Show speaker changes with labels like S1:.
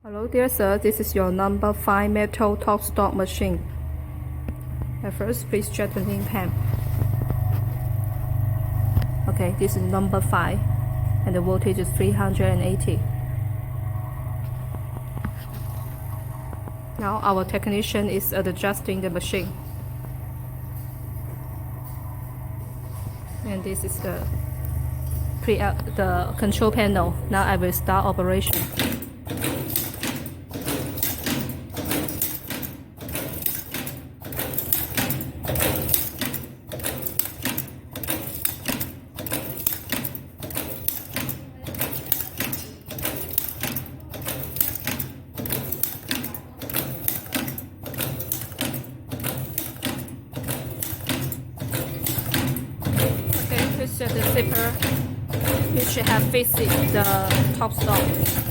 S1: Hello dear sir, this is your number 5 metal top stock machine. At first, please check the link pen. Okay, this is number 5 and the voltage is 380. Now our technician is adjusting the machine. And this is the control panel. Now I will start operation. Okay, please check the zipper. It should have facing the top stop.